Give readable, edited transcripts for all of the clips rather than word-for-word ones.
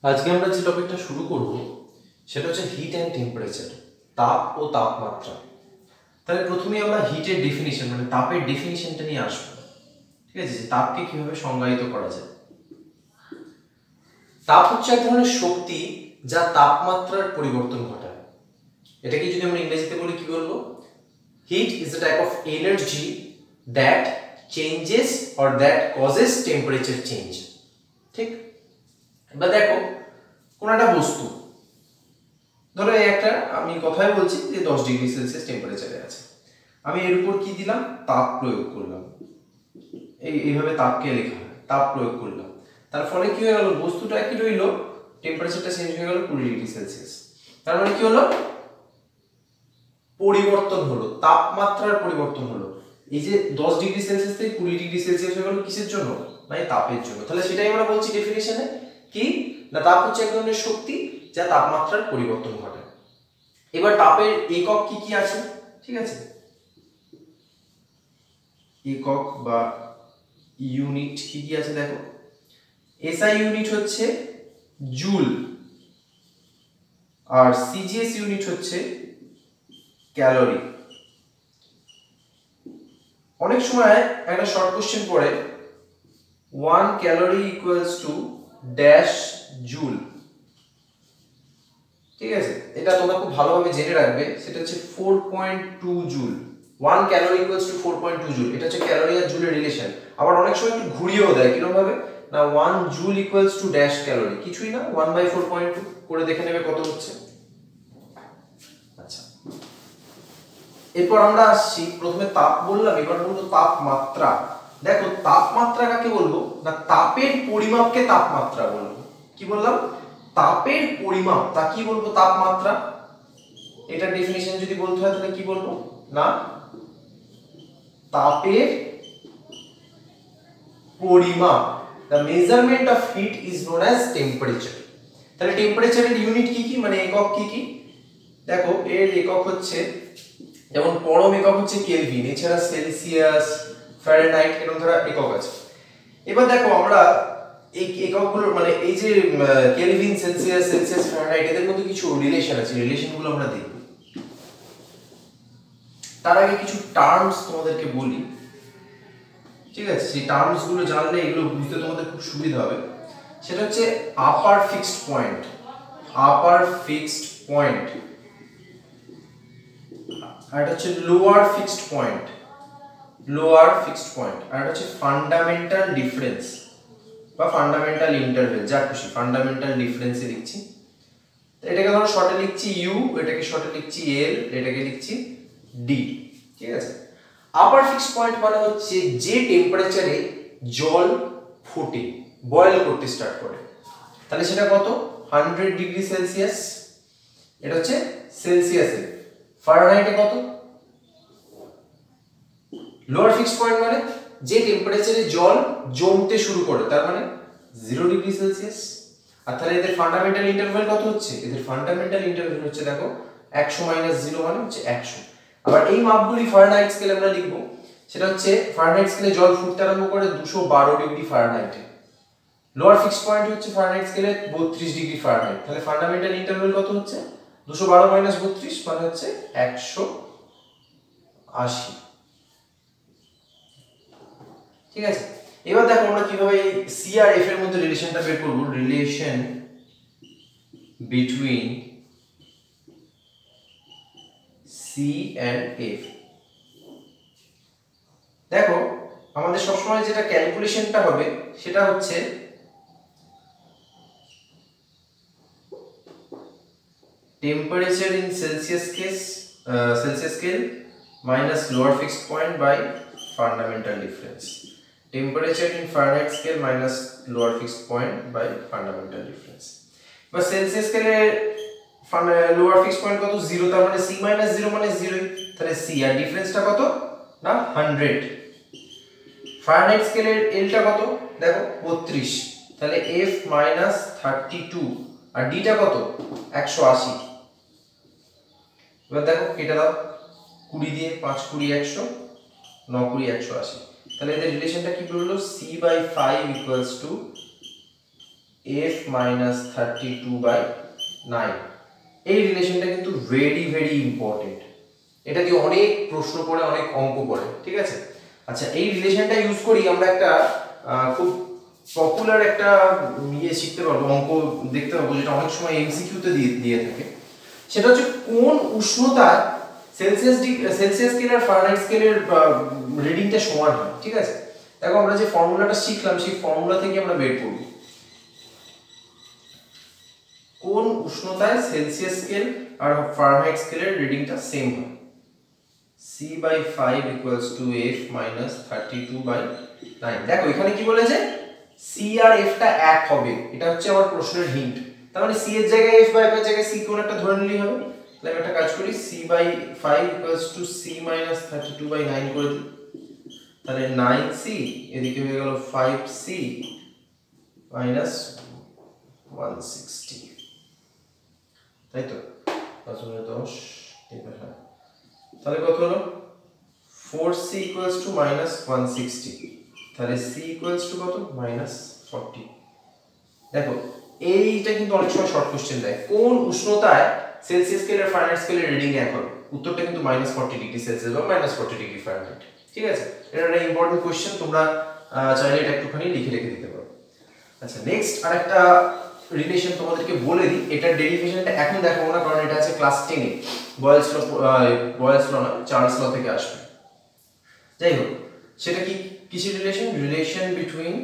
আজকে আমরা যে টপিকটা শুরু করব সেটা হচ্ছে হিট অ্যান্ড টেম্পারেচার, তাপ ও তাপমাত্রা। তাহলে প্রথমে আমরা হিটের ডেফিনিশন মানে তাপের ডেফিনিশনটা নিয়ে আসবো। ঠিক আছে, যে তাপকে কিভাবে সংজ্ঞায়িত করা যায়। তাপ হচ্ছে এক ধরনের শক্তি যা তাপমাত্রার পরিবর্তন ঘটায়। এটাকে যদি আমরা ইংরেজিতে বলি কি বলবো? Heat is a type of energy that changes or that causes temperature change. ঠিক, এবার দেখো কোন একটা বস্তু, ধরো এই একটা আমি কথাই বলছি যে 10 ডিগ্রি সেলসিয়াস টেম্পারেচারে আছে, আমি এর উপর কি দিলাম? তাপ প্রয়োগ করলাম। এইভাবে তাপকে লেখা হয়, তাপ প্রয়োগ করলাম। তার ফলে কি হয়ে গেল? বস্তুটা একই রইল, টেম্পারেচারটা চেঞ্জ হয়ে গেল 20 ডিগ্রি সেলসিয়াস। তার মানে কি হলো? পরিবর্তন হলো, তাপমাত্রার পরিবর্তন হলো। এই যে 10 ডিগ্রি সেলসিয়াস থেকে 20 ডিগ্রি সেলসিয়াস হয়ে গেল কিসের জন্য? মানে তাপের জন্য। তাহলে সেটাই আমরা বলছি ডেফিনিশনে কি না, তাপ হচ্ছে এক ধরনের শক্তি যা তাপমাত্রার পরিবর্তন ঘটায়। এবার তাপের একক কি কি আছে? ঠিক আছে, একক বা ইউনিট কি কি আছে দেখো। এসআই ইউনিট হচ্ছে জুল, আর সিজিএস ইউনিট হচ্ছে ক্যালোরি। অনেক সময় একটা শর্ট কোশ্চেন পড়ে 1 calorie equals to dash joule. ঠিক আছে, এটা তোমরা খুব ভালোভাবে জেনে রাখবে, সেটা হচ্ছে 4.2 joule. 1 calorie equals to 4.2 joule, এটা হচ্ছে ক্যালোরি আর জুলের রিলেশন। আবার অনেক সময় একটু ঘুরিয়েও দেয়, কিরকম ভাবে না 1 joule equals to dash calorie, কিছুই না 1/4.2 করে দেখে নেবে কত হচ্ছে। আচ্ছা, এরপর আমরা আসছি, প্রথমে তাপ বললাম, এবার বলবো তাপমাত্রা। দেখো তাপমাত্রা কাকে বলবো না, তাপের পরিমাপকে তাপমাত্রা বলবো। কি বললাম? তাপের পরিমাপ, তা কি বলবো? তাপমাত্রা। এটা ডেফিনিশন যদি বলতে হয় তাহলে কি বলবো না, তাপের পরিমাপ। the measurement of heat is known as temperature। তাহলে টেম্পারেচারের ইউনিট কি কি মানে একক কি কি? দেখো এর একক হচ্ছে, যেমন পরম একক হচ্ছে কেলভিন, এছাড়া সেলসিয়াস, ফারেনহাইট এরকম ধরা একক আছে। এবার দেখো আমরা এই এককগুলোর মানে এই যে কেলভিন, সেলসিয়াস, ফারেনহাইট এদের মধ্যে কিছু রিলেশন আছে, রিলেশনগুলো আমরা দেখব। তার আগে কিছু টার্মস তোমাদেরকে বলি। ঠিক আছে, সেই টার্মস গুলো জানলে এগুলো বুঝতে তোমাদের খুব সুবিধা হবে। সেটা হচ্ছে upper fixed point, upper fixed point, আর এটা হচ্ছে lower fixed point, lower fixed point, আর এটা হচ্ছে ফান্ডামেন্টাল ডিফারেন্স বা ফান্ডামেন্টাল ইন্টারভেল, যা খুশি ফান্ডামেন্টাল ডিফারেন্সে লিখছি। এটাকে ধরো শর্টে লিখছি ইউ, এটাকে শর্টে লিখছি এল, এটাকে লিখছি ডি। ঠিক আছে, আপার ফিক্সড পয়েন্ট মানে হচ্ছে যে টেম্পারেচারে জল ফোটে, বয়েল করতে স্টার্ট করে, তাহলে সেটা কত? 100 ডিগ্রি সেলসিয়াস। এটা হচ্ছে সেলসিয়াসে। ফারেনহাইটে কত? লোয়ার ফিক্সড পয়েন্ট মানে যে টেম্পারেচারে জল জমতে শুরু করে, তার মানে 0 ডিগ্রি সেলসিয়াস। আর তাহলে এদের ফান্ডামেন্টাল ইন্টারভ্যাল কত হচ্ছে? এদের ফান্ডামেন্টাল ইন্টারভ্যাল হচ্ছে দেখো 100 - 0 মানে হচ্ছে 100। আবার এই মাপগুলি ফারেনহাইট স্কেলে আমরা লিখব। সেটা হচ্ছে ফারেনহাইট স্কেলে জল ফুটতে আরম্ভ করে 212 ডিগ্রি ফারেনহাইটে। লোয়ার ফিক্সড পয়েন্ট হচ্ছে ফারেনহাইট স্কেলে 32 ডিগ্রি ফারেনহাইট। তাহলে ফান্ডামেন্টাল ইন্টারভ্যাল কত হচ্ছে? 212 - 32 মানে হচ্ছে 180। ঠিক আছে, এবার দেখো আমরা কিভাবে সি আর এফ এর মধ্যে রিলেশনটা বের করব। Relation between C and F. দেখো আমাদের সবসময় যেটা ক্যালকুলেশনটা হবে সেটা হচ্ছে temperature in Celsius scale minus lower fixed point by fundamental difference. Temperature in Fahrenheit scale minus lower fixed point by fundamental difference. বা সেলসিয়াস স্কেলে লোয়ার ফিক্সড পয়েন্ট কত? 0, তার মানে c - 0 মানে 0। তাহলে c আর ডিফারেন্সটা কত না 100। ফারেনহাইট স্কেলের এলটা কত দেখো 32, তাহলে f - 32 আর ডিটা কত 180। এবার দেখো কেটে দাও 20 দিয়ে, 5 × 20 100, 9 × 20 180। তাহলে এদের রিলেশনটা কি বললো? c/5 = f minus 32/9। এই রিলেশনটা কিন্তু ভেরি ভেরি ইম্পর্টেন্ট, এটা দিয়ে অনেক প্রশ্ন পড়ে, অনেক অঙ্ক পড়ে, ঠিক আছে। আচ্ছা, এই রিলেশনটা ইউজ করি আমরা একটা খুব পপুলার একটা শিখতে পারবো, অঙ্ক দেখতে পাবো, যেটা অনেক সময় এমসিকিউ তে দিয়ে থাকে। সেটা হচ্ছে কোন উষ্ণতায় সেলসিয়াস স্কেল আর ফারেনহাইট স্কেলের রিডিংটা সমান হয়, ঠিক আছে। দেখো আমরা যে ফর্মুলাটা শিখলাম সেই ফর্মুলা থেকে আমরা বের করব কোন উষ্ণতায় সেলসিয়াস স্কেল আর ফারেনহাইট স্কেলের রিডিংটা সেম হয়। c/5 = f - 32/9। দেখো এখানে কি বলেছে, c আর f টা এক হবে, এটা হচ্ছে আমার প্রশ্নের হিন্ট। তার মানে c এর জায়গায় f বা f এর জায়গায় c কোন একটা ধরে নিলেই হবে। তাহলে আমি একটা কাজ করি, c/5 = c - 32/9 করে দিই। তাহলে 9c এদিকে হয়ে গেল 5c - 160, তাই তো 10 তাহলে কত হলো 4c = -160। তাহলে c = কত -40। দেখো এইটা কিন্তু অনেক সময় শর্ট কোশ্চেন দেয়, কোন উষ্ণতায় সেলসিয়াস স্কেল আর ফারেনহাইট স্কেলের রিডিং এক হবে। উত্তরটা কিন্তু -40 ডিগ্রি সেলসিয়াস বা -40 ডিগ্রি ফারেনহাইট, ঠিক আছে। এটা একটা ইম্পর্টেন্ট কোশ্চেন, তোমরা চাইলে এটা একটুখানি লিখে রেখে দিতে পারো। আচ্ছা, নেক্সট আরেকটা রিলেশন তোমাদেরকে বলে দিই, এটার ডেরিভেশনটা এখন দেখাবো না, কারণ এটা আছে ক্লাস 10 এ, বয়েলস ল না, চার্লস ল থেকে আসবে। যাই হোক, সেটা কি কিসের relation? Relation between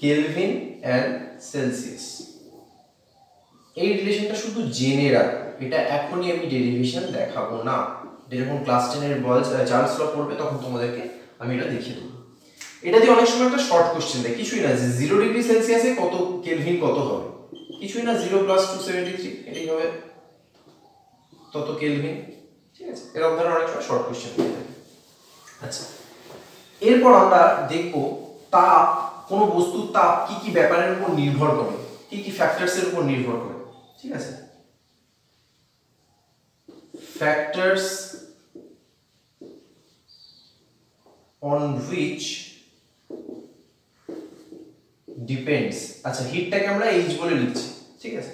Kelvin and Celsius. এই রিলেশনটা শুধু জেনে রাখো, এটা এখনই আমি ডেরিভেশন দেখাবো না, এটা যখন ক্লাস 10 এর চার্লস ল পড়বে তখন তোমাদেরকে আমি এটা দেখিয়ে দেবো। এটা দিয়ে অনেক সময় একটা শর্ট কোশ্চেন দেয়, কিছুই না, 0 ডিগ্রি সেলসিয়াসে কত কেলভিন কত হবে, কিছুই না, 0 + 273 এটাই হবে তত কেলভিন, ঠিক আছে। এরকম ধরনের অনেক সময় শর্ট কোশ্চেন দিয়ে থাকে। আচ্ছা, এরপর আমরা দেখব তাপ, কোন বস্তুর তাপ কি কি ব্যাপারের উপর নির্ভর করে, কি কি ফ্যাক্টরস এর উপর নির্ভর করে, ঠিক আছে। Factors on which depends। আচ্ছা, হিটটাকে আমরা h বলে লিখছি, ঠিক আছে।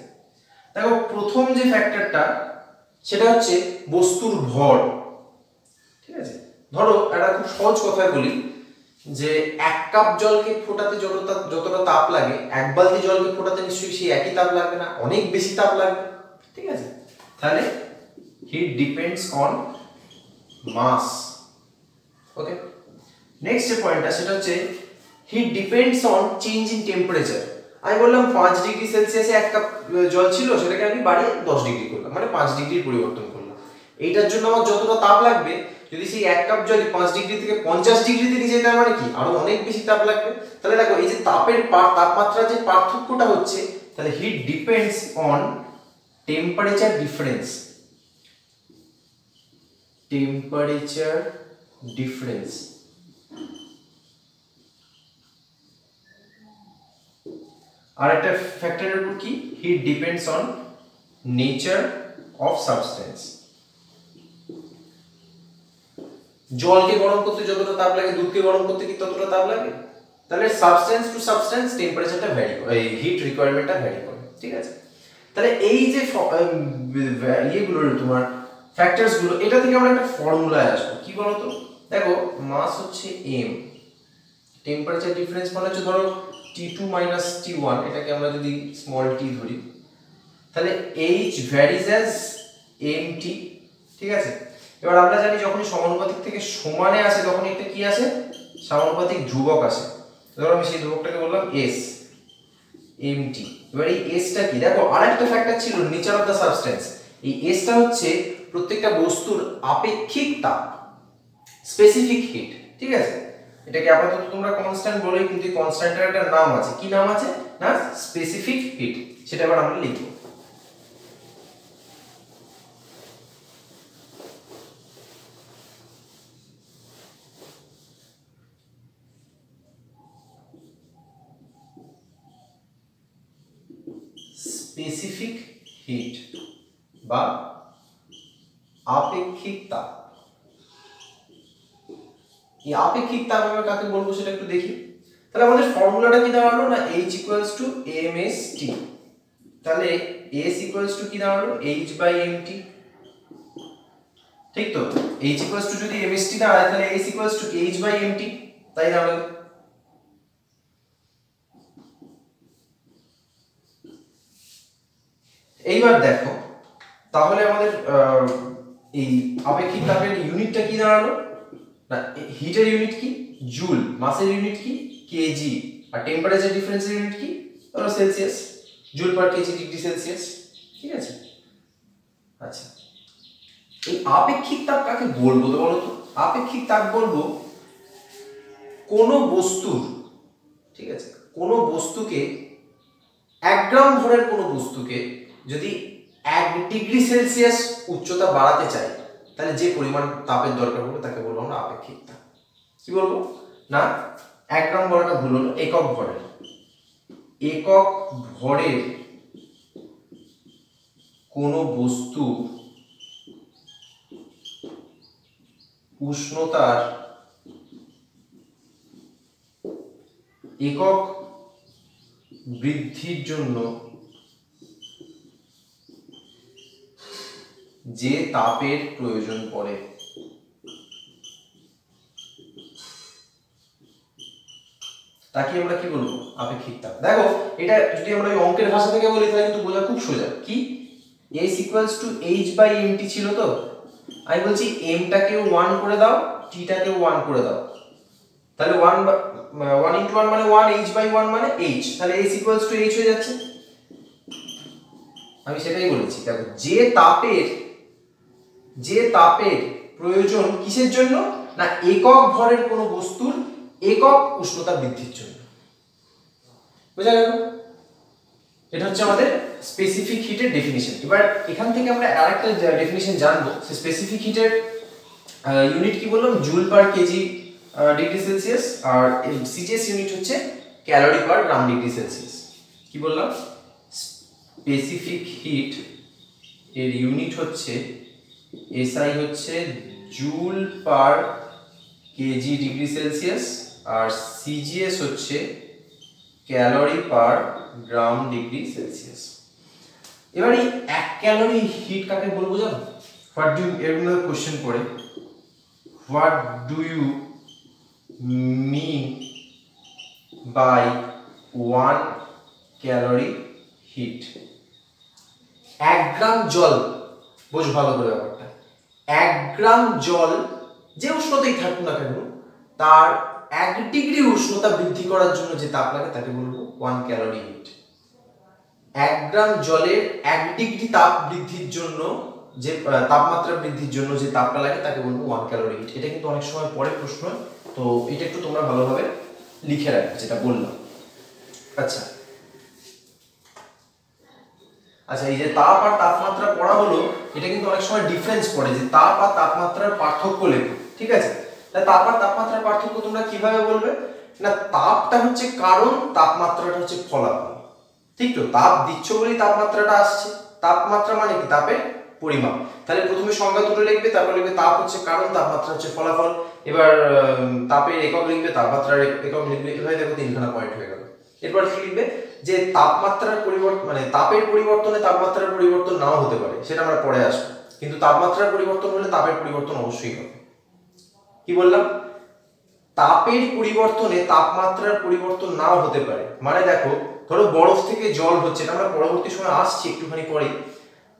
দেখো প্রথম যে ফ্যাক্টরটা সেটা হচ্ছে বস্তুর ভর, ঠিক আছে। ধরো একটা খুব সহজ কথায় বলি, যে 1 কাপ জলকে ফোটাতে যতটা তাপ লাগে, 1 বালতি জলকে ফোটাতে নিশ্চয়ই সেই একই তাপ লাগবে না, অনেক বেশি তাপ লাগবে, ঠিক আছে। তাহলে heat depends on mass, okay. Next যে পয়েন্টটা সেটা হচ্ছে heat depends on change in temperature. আমি বললাম 5 ডিগ্রি সেলসিয়াসে 1 কাপ জল ছিল, সেটাকে আমি বাড়িয়ে 10 ডিগ্রি করলাম, মানে 5 ডিগ্রির পরিবর্তন করলাম। এইটার জন্য আমার যতটা তাপ লাগবে, যদি সেই 1 কাপ জল 5 ডিগ্রি থেকে 50 ডিগ্রিতে নিয়ে যেতে, মানে কি আরো অনেক বেশি তাপ লাগবে। তাহলে দেখো এই যে তাপমাত্রার যে পার্থক্যটা হচ্ছে, তাহলে heat depends on temperature difference, temperature difference. আর একটা ফ্যাক্টরের উপর কি, heat depends on nature of substance. জলকে গরম করতে যতটা তাপ লাগে, দুধকে গরম করতে কি ততটা তাপ লাগে। তাহলে সাবস্টেন্স টু সাবস্টেন্স টেম্পারেচারটা ভ্যারি করে, এই হিট রিকোয়ারমেন্টটা ভ্যারি করে, ঠিক আছে। তাহলে এই যে ইয়েগুলো তোমার ফ্যাক্টরস গুলো, এটা থেকে আমরা একটা ফর্মুলায় আসবো, কি বলতো। দেখো মাস হচ্ছে m, টেম্পারেচার ডিফারেন্স মানে হচ্ছে ধরো T2 - T1, এটাকে আমরা যদি স্মল t ধরি, তাহলে h ভ্যারিজ অ্যাজ mt, ঠিক আছে। এবার আমরা জানি যখনই সমানুপাতিক থেকে সমানে আসে তখন একটা কি আসে, সমানুপাতিক ধ্রুবক আসে। ধরো আমি সেই ধ্রুবকটাকে বললাম s, mt। এবার এই s টা কি, দেখো আরেকটা ফ্যাক্টর ছিল নেচার অফ দা সাবস্টেন্স। এই s টা হচ্ছে প্রত্যেকটা বস্তুর আপেক্ষিক তাপ, স্পেসিফিক হিট, ঠিক আছে। এটাকে আপাতত তোমরা কনস্ট্যান্ট বলোই, কিন্তু কনস্ট্যান্টের একটা নাম আছে, কি নাম আছে না, স্পেসিফিক হিট। সেটা এবার আমরা লিখব। স্পেসিফিক হিট বা আপেক্ষিক তাপ। এই আপেক্ষিক তাপ আমরা কাকে বলবো সেটা একটু দেখি। তাহলে আমাদের ফর্মুলাটা কি দাঁড়ালো না h ইকুয়ালস টু mst, তাহলে s ইকুয়ালস টু কি দাঁড়ালো h বাই mt, ঠিক তো? h ইকুয়ালস টু যদি mst দাঁড়ায় তাহলে s equals to h by mt, তাই দাঁড়ালো। এইবার দেখো তাহলে আমাদের এই আপেক্ষিক তাপের ইউনিটটা কি দাঁড়ালো না, হিটের ইউনিট কি জুল, মাসের ইউনিট কি কেজি, আর টেম্পারেচার ডিফারেন্সের ইউনিট কি ধরো Celsius, joule per KG degree Celsius, ঠিক আছে? আচ্ছা, এই আপেক্ষিক তাপ কাকে বলবো তো বলো তো? আপেক্ষিক তাপ বলবো কোন বস্তুর, ঠিক আছে, কোন বস্তুকে 1 গ্রাম ভরের কোন বস্তুকে যদি 1 ডিগ্রি সেলসিয়াস উচ্চতা বাড়াতে চাই তাহলে যে পরিমাণ তাপের দরকার হবে তাকে বলবো আমরা আপেক্ষিক তাপ। কি বলবো না 1 গ্রাম বলাটা ভুল হলো, একক ভরের, একক ভরের কোন বস্তু উষ্ণতার একক বৃদ্ধির জন্য যে তাপের প্রয়োজন পড়ে তাকে আমরা কি বলবো আপেক্ষিক তাপ। দেখো এটা যদি আমরা ওই অঙ্কের ভাষা থেকে বলি তাহলে কিন্তু বোঝা খুব সোজা, কি s equals to h by mt ছিল, তো আমি বলছি m টাকেও 1 করে দাও, t টাকেও 1 করে দাও, তাহলে 1 ইনটু 1 মানে 1, h বাই 1 মানে h, তাহলে s ইকুয়ালস টু h হয়ে যাচ্ছে। আমি সেটাই বলেছি, দেখো যে তাপের প্রয়োজন কিসের জন্য না একক ভরের কোন বস্তুর একক উষ্ণতা বৃদ্ধির জন্য, বুঝা গেল? এটা হচ্ছে আমাদের স্পেসিফিক হিটের ডেফিনিশন। এবার এখান থেকে আমরা আরেকটা ডেফিনিশন জানবো, স্পেসিফিক হিটের ইউনিট কি বললাম joule per KG degree Celsius, আর সিজিএস ইউনিট হচ্ছে calorie per gram degree Celsius. কি বললাম স্পেসিফিক হিট এর ইউনিট হচ্ছে এসআই হচ্ছে joule per KG degree Celsius, আর সিজিএস হচ্ছে calorie per gram degree Celsius. এবার এই 1 ক্যালোরি হিট কাকে বলবো জানো? হোয়াট ডু এর মধ্যে কোশ্চেন পড়ে, what do you mean by 1 calorie heat? 1 gram জল, বোঝ ভালো করে ব্যাপারটা, 1 গ্রাম জল যে উষ্ণতাই থাকুক না কেন তার 1 ডিগ্রি উষ্ণতা বৃদ্ধি করার জন্য যে তাপ লাগে তাকে বলবো 1 ক্যালোরি হিট। 1 গ্রাম জলের 1 ডিগ্রি তাপ বৃদ্ধির জন্য যে তাপমাত্রা বৃদ্ধির জন্য যে তাপটা লাগে তাকে বলবো 1 ক্যালোরি হিট। এটা কিন্তু অনেক সময় পরে প্রশ্ন, তো এটা একটু তোমরা ভালোভাবে লিখে রাখবে যেটা বললাম। আচ্ছা আচ্ছা, এই যে তাপ আর তাপমাত্রা পড়া হলো, এটা কিন্তু অনেক সময় ডিফারেন্স পড়ে যে তাপ আর তাপমাত্রার পার্থক্য লেখো, ঠিক আছে? তাহলে তাপ আর তাপমাত্রার পার্থক্য তোমরা কিভাবে বলবে না তাপটা হচ্ছে কারণ, তাপমাত্রাটা হচ্ছে ফলাফল, ঠিক তো? তাপ দিচ্ছ বলেই তাপমাত্রাটা আসছে, তাপমাত্রা মানে কি তাপের পরিমাপ। তাহলে প্রথমে সংজ্ঞা দুটো লিখবে, তারপর লিখবে তাপ হচ্ছে কারণ, তাপমাত্রা হচ্ছে ফলাফল। এবার তাপের একক লিখবে, তাপমাত্রার একক লিখবে, এভাবে দেখো 3খানা পয়েন্ট হয়ে গেল। এরপর কি লিখবে যে তাপমাত্রার পরিবর্তন মানে তাপের পরিবর্তনে তাপমাত্রার পরিবর্তন নাও হতে পারে, সেটা আমরা পরে আসবো, কিন্তু তাপমাত্রার পরিবর্তন হলে তাপের পরিবর্তন অবশ্যই হবে। কি বললাম তাপের পরিবর্তনে তাপমাত্রার পরিবর্তন নাও হতে পারে, মানে দেখো ধরো বরফ থেকে জল হচ্ছে, এটা আমরা পরবর্তী সময় আসছি একটুখানি পরে,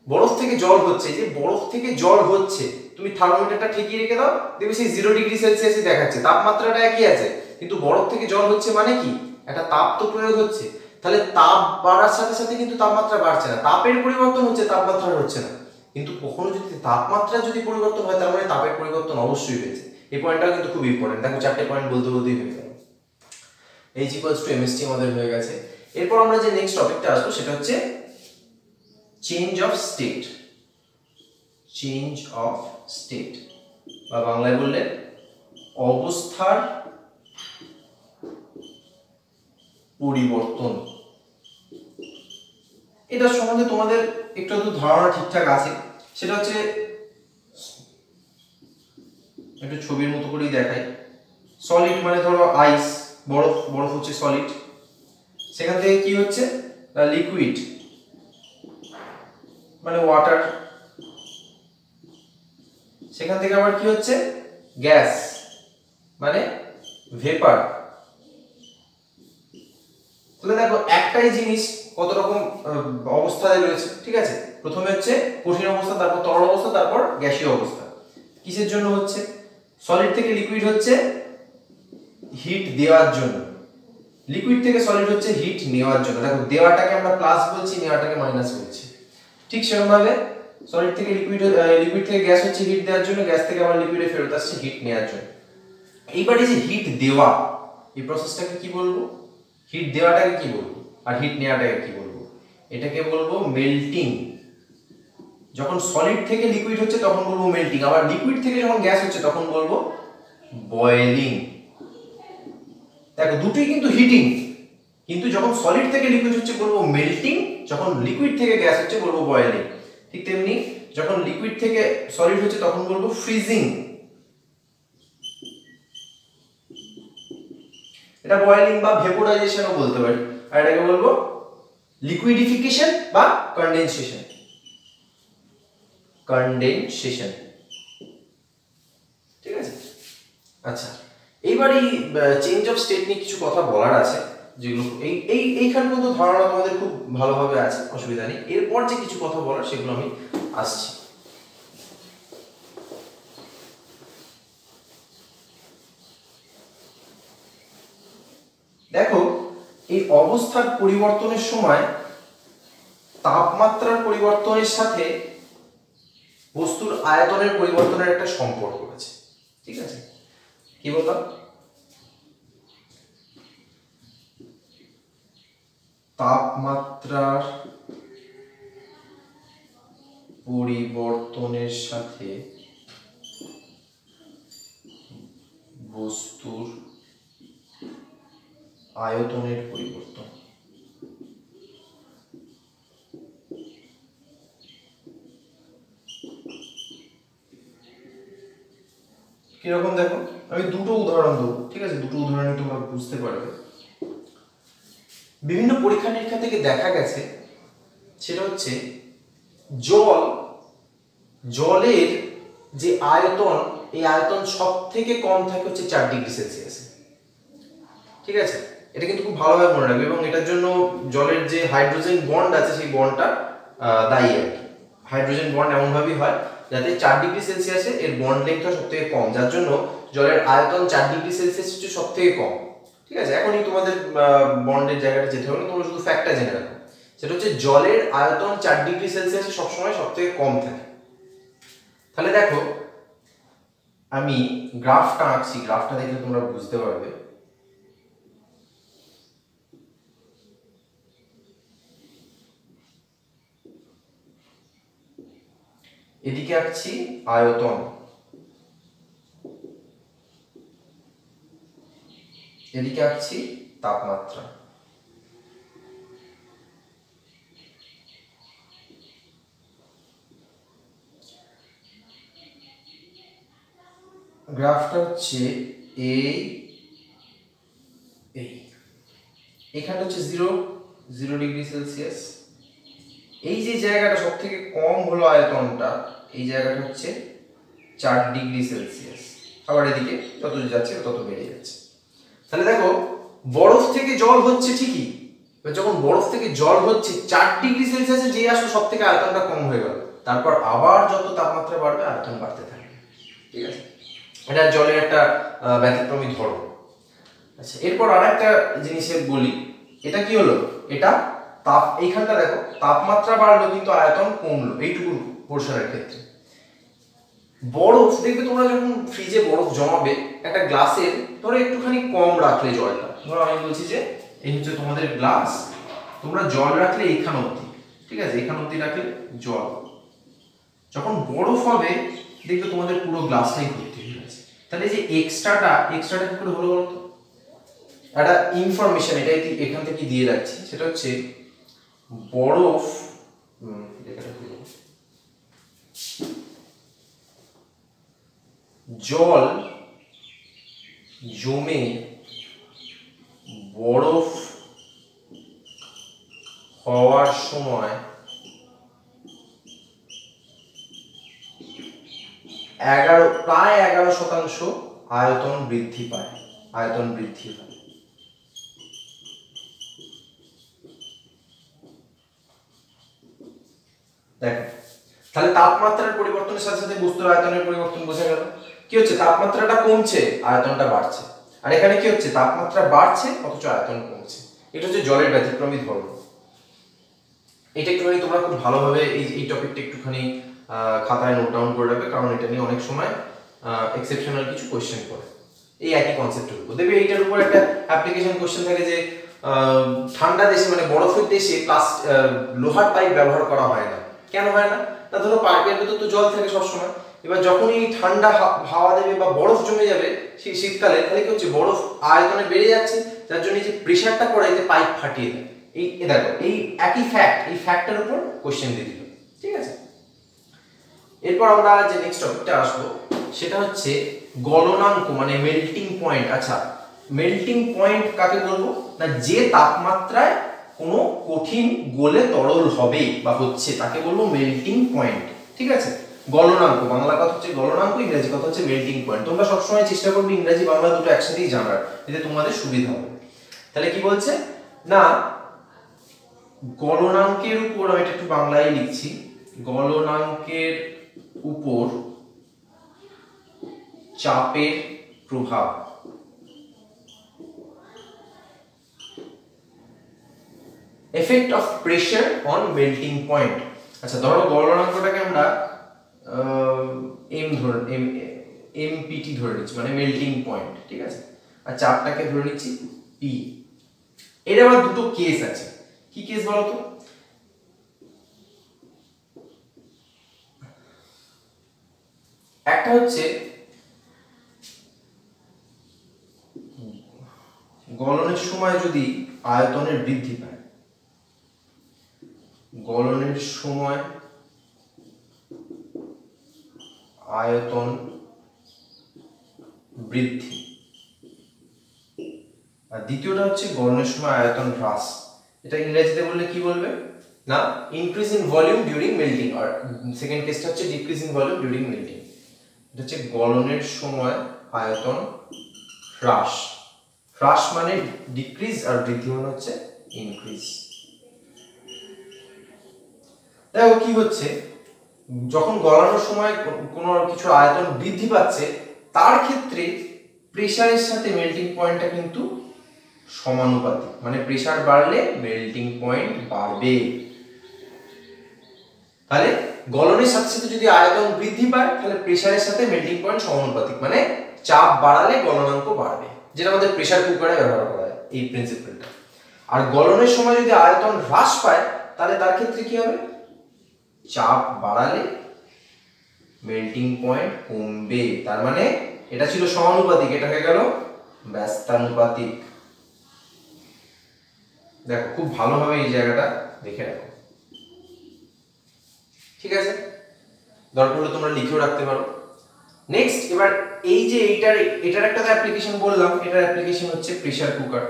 বরফ থেকে জল হচ্ছে, যে বরফ থেকে জল হচ্ছে তুমি থার্মোমিটারটা ঠেকিয়ে রেখে দাও, দেখবে সেই 0 ডিগ্রি সেলসিয়াসই দেখাচ্ছে, তাপমাত্রাটা একই আছে, কিন্তু বরফ থেকে জল হচ্ছে মানে কি একটা তাপ তো প্রয়োগ হচ্ছে, তাহলে তাপ বাড়ার সাথে সাথে কিন্তু তাপমাত্রা বাড়ছে না, তাপের পরিবর্তন হচ্ছে তাপমাত্রা হচ্ছে না। কিন্তু কখনো যদি তাপমাত্রা যদি পরিবর্তন হয় তার মানে তাপের পরিবর্তন অবশ্যই হয়েছে। এই পয়েন্টটাও কিন্তু খুব ইম্পর্টেন্ট, দেখো 4টে পয়েন্ট বলতে বলতেই হয়ে গেল। H equals to mst আমাদের হয়ে গেছে। এরপর আমরা যে নেক্সট টপিকটা আসবো সেটা হচ্ছে change of state. Change of state বা বাংলায় বললে অবস্থার পরিবর্তন। এটা সম্বন্ধে তোমাদের একটু ধারণা ঠিকঠাক আছে, সেটা হচ্ছে একটু ছবির মতো করেই দেখাই। সলিড মানে ধরো আইস, বরফ, বরফ হচ্ছে সলিড, সেখান থেকে কি হচ্ছে লিকুইড মানে ওয়াটার, সেখান থেকে আবার কি হচ্ছে গ্যাস মানে ভেপার। তাহলে দেখো একটাই জিনিস কত রকম অবস্থায় রয়েছে, ঠিক আছে? প্রথমে হচ্ছে কঠিন অবস্থা, তারপর তরল অবস্থা, তারপর গ্যাসীয় অবস্থা। কিসের জন্য হচ্ছে? সলিড থেকে লিকুইড হচ্ছে হিট দেওয়ার জন্য, লিকুইড থেকে সলিড হচ্ছে হিট নেওয়ার জন্য। দেখো দেওয়াটাকে আমরা প্লাস বলছি, নেওয়াটাকে মাইনাস বলছি। ঠিক সেরকম ভাবে সলিড থেকে লিকুইড, লিকুইড থেকে গ্যাস হচ্ছে হিট দেওয়ার জন্য, গ্যাস থেকে আবার লিকুইডে ফেরত আসছে হিট নেওয়ার জন্য। এইবারে যে হিট দেওয়া, এই প্রসেসটাকে কি বলবো? হিট দেওয়াটাকে কি বলবো আর হিট নেওয়াটাকে কি বলবো? এটাকে বলবো মেল্টিং। যখন সলিড থেকে লিকুইড হচ্ছে তখন বলবো মেল্টিং, আবার লিকুইড থেকে যখন গ্যাস হচ্ছে তখন বলবো বয়েলিং। দেখো দুটোই কিন্তু হিটিং, কিন্তু যখন সলিড থেকে লিকুইড হচ্ছে বলবো মেল্টিং, যখন লিকুইড থেকে গ্যাস হচ্ছে বলবো বয়েলিং। ঠিক তেমনি যখন লিকুইড থেকে সলিড হচ্ছে তখন বলবো ফ্রিজিং, এটা বয়েলিং বা ভেপোরাইজেশনও বলতে পারি। আর এটাকে বলবো লিকুইডিফিকেশন বা কনডেনসেশন, কনডেনসেশন। ঠিক আছে? আচ্ছা, এইবারই চেঞ্জ অফ স্টেট নিয়ে কিছু কথা বলার আছে, যেগুলো এইখান পর্যন্ত ধারণা তোমাদের খুব ভালোভাবে আছে, অসুবিধা নেই। এরপর যে কিছু কথা বলার সেগুলো আমি আসছি। দেখো এই অবস্থার পরিবর্তনের সময় তাপমাত্রার পরিবর্তনের সাথে বস্তুর আয়তনের পরিবর্তনের একটা সম্পর্ক আছে। ঠিক আছে? কি বললাম? তাপমাত্রার পরিবর্তনের সাথে বস্তুর আয়তনের পরিবর্তন। কিরকম দেখো, আমি দুটো উদাহরণ দেবো, ঠিক আছে? দুটো উদাহরণে তোমরা বুঝতে পারবে। বিভিন্ন পরীক্ষা নিরীক্ষা থেকে দেখা গেছে সেটা হচ্ছে জলের যে আয়তন, এই আয়তন সব থেকে কম থাকে হচ্ছে 4 ডিগ্রি সেলসিয়াসে। ঠিক আছে? এটা কিন্তু খুব ভালোভাবে মনে রাখবে, এবং এটার জন্য জলের যে হাইড্রোজেন বন্ড আছে সেই বন্ডটা দায়ী আর কি। হাইড্রোজেন বন্ড এমনভাবেই হয় যাতে 4 ডিগ্রি সেলসিয়াসে এর বন্ড লেংথটা সব থেকে কম, যার জন্য জলের আয়তন 4 ডিগ্রি সেলসিয়াস হচ্ছে সব থেকে কম। ঠিক আছে? এখনই তোমাদের বন্ডের জায়গাটা যেতে হবে না, তোমরা শুধু ফ্যাক্টটা জেনে রাখো। সেটা হচ্ছে জলের আয়তন 4 ডিগ্রি সেলসিয়াসে সবসময় সব থেকে কম থাকে। তাহলে দেখো আমি গ্রাফটা আঁকছি, গ্রাফটা দেখলে তোমরা বুঝতে পারবে। এদিকে আঁকছি আয়তন, এদিকে আঁকছি তাপমাত্রা। গ্রাফটা হচ্ছে এই এখানটা হচ্ছে 0 ডিগ্রি সেলসিয়াস। এই যে জায়গাটা সব থেকে কম হলো আয়তনটা, এই জায়গাটা হচ্ছে 4 ডিগ্রি সেলসিয়াস। আবার এদিকে যত যাচ্ছে তত বেড়ে যাচ্ছে। তাহলে দেখো বরফ থেকে জল হচ্ছে ঠিকই, যখন বরফ থেকে জল হচ্ছে 4 ডিগ্রি সেলসিয়াসে যে আসলে সব থেকে আয়তনটা কম হয়ে গেল, তারপর আবার যত তাপমাত্রা বাড়বে আয়তন বাড়তে থাকবে। ঠিক আছে? এটা জলের একটা ব্যতিক্রমী ধরন। আচ্ছা, এরপর আরেকটা জিনিসে বলি, এটা কি হলো? এটা এইখানটা দেখো তাপমাত্রা বাড়লো কিন্তু আয়তন কমলো, এইটুকু পোর্শনের ক্ষেত্রে। বরফ দেখবে তোমরা যখন ফ্রিজে বরফ জমাবে, একটা গ্লাসের ধরো একটুখানি কম রাখলে জলটা, ধরো আমি বলছি যে এই হচ্ছে তোমাদের গ্লাস, তোমরা জল রাখলে এইখান অবধি, ঠিক আছে? এইখান অবধি রাখলে জল, যখন বরফ হবে দেখবে তোমাদের পুরো গ্লাসটাই ভর্তি হয়ে গেছে। তাহলে যে এক্সট্রাটা কি করে হলো বলতো? একটা ইনফরমেশন এটা এখান থেকে দিয়ে রাখছি, সেটা হচ্ছে বরফ জল জমে বরফ হওয়ার সময় প্রায় 11% আয়তন বৃদ্ধি পায়। দেখো তাহলে তাপমাত্রার পরিবর্তনের সাথে সাথে বস্তুর আয়তনের পরিবর্তন বোঝা গেল। কি হচ্ছে, তাপমাত্রাটা কমছে, আয়তনটা বাড়ছে। আর এখানে কি হচ্ছে, তাপমাত্রা বাড়ছে অথচ আয়তন কমছে। এটা হচ্ছে জলের ব্যতিক্রমী ধর্ম। এটা একটুখানি তোমরা খুব ভালোভাবে এই টপিকটা একটুখানি খাতায় নোট ডাউন করে রাখবে, কারণ এটা নিয়ে অনেক সময় এক্সেপশনাল কিছু কোশ্চেন পড়ে এই একই কনসেপ্টের উপর। দেখবে এইটার উপর একটা অ্যাপ্লিকেশন কোশ্চেন থাকে যে ঠান্ডা দেশে মানে বরফের দেশে লোহার পাইপ ব্যবহার করা হয় না। কেন হয় না? তা ধরো পাইপের ভেতর তো জল থাকে সবসময়। এবার যখনই ঠান্ডা হাওয়া দেবে বা বরফ জমে যাবে সেই শীতকালে, তাহলে কি হচ্ছে, বরফ আয়তনে বেড়ে যাচ্ছে, যার জন্য যে প্রেশারটা পড়ে এতে পাইপ ফাটিয়ে দেয়। এই দেখো এই একই ফ্যাক্ট, এই ফ্যাক্টের উপর কোশ্চেন দিয়ে দিল। ঠিক আছে, এরপর আমরা যে নেক্সট টপিকটা আসবো সেটা হচ্ছে গলনাঙ্ক মানে মেল্টিং পয়েন্ট। আচ্ছা, মেল্টিং পয়েন্ট কাকে বলবো না, যে তাপমাত্রায় কোনো কঠিন গলে তরল হবে বা হচ্ছে তাকে বলবো মেল্টিং পয়েন্ট। ঠিক আছে, গলনাঙ্ক বাংলা কথা হচ্ছে গলনাঙ্ক, ইংরেজি কথা হচ্ছে মেল্টিং পয়েন্ট। তোমরা সবসময় চেষ্টা করবে ইংরেজি বাংলা দুটো একসাথেই জানার, এতে তোমাদের সুবিধা হবে। তাহলে কি বলছে না, গলনাঙ্কের উপর, আমি এটা একটু বাংলায় লিখছি, গলনাঙ্কের উপর চাপের প্রভাব। Effect of pressure on melting point. আচ্ছা ধরো গলনাঙ্কটাকে আমরা এমপিটি ধরে নিচ্ছি, মানে মেল্টিং পয়েন্ট। ঠিক আছে, আর চাপটাকে ধরে নিচ্ছি পি। এর আবার দুটো কেস আছে। কি কেস বলো তো? একটা হচ্ছে গলনের সময় যদি আয়তনের বৃদ্ধি পায়, গলনের সময় আয়তন বৃদ্ধি, আর দ্বিতীয়টা হচ্ছে গলনের সময় আয়তন হ্রাস। এটা ইংরেজিতে বললে কি বলবে না, increase in volume during melting. আর সেকেন্ড কেসটা হচ্ছে decrease in volume during melting. এটা হচ্ছে গলনের সময় আয়তন হ্রাস। হ্রাস মানে ডিক্রিজ আর বৃদ্ধি মানে হচ্ছে ইনক্রিজ। দেখো কি হচ্ছে, যখন গলানোর সময় কোনো কিছু আয়তন বৃদ্ধি পাচ্ছে, তার ক্ষেত্রে প্রেসারের সাথে মেল্টিং পয়েন্টটা কিন্তু সমানুপাতিক, মানে প্রেসার বাড়লে মেল্টিং পয়েন্ট বাড়বে। তাহলে গলনের সাথে সাথে যদি আয়তন বৃদ্ধি পায় তাহলে প্রেসারের সাথে মেল্টিং পয়েন্ট সমানুপাতিক, মানে চাপ বাড়ালে গলনাঙ্ক বাড়বে, যেটা আমাদের প্রেসার কুকারে ব্যবহার করা হয় এই প্রিন্সিপলটা। আর গলনের সময় যদি আয়তন হ্রাস পায় তাহলে তার ক্ষেত্রে কি হবে, চাপ বাড়ালে মেল্টিং পয়েন্ট কমবে। তার মানে এটা ছিল সমানুপাতিক, এটা হয়ে গেল ব্যস্তানুপাতিক। দেখো খুব ভালোভাবে এই জায়গাটা দেখে রাখো। ঠিক আছে, দরকার হলে তোমরা লিখেও রাখতে পারো। নেক্সট, এবার এই যে এটার একটা অ্যাপ্লিকেশন বললাম, এটার অ্যাপ্লিকেশন হচ্ছে প্রেসার কুকার।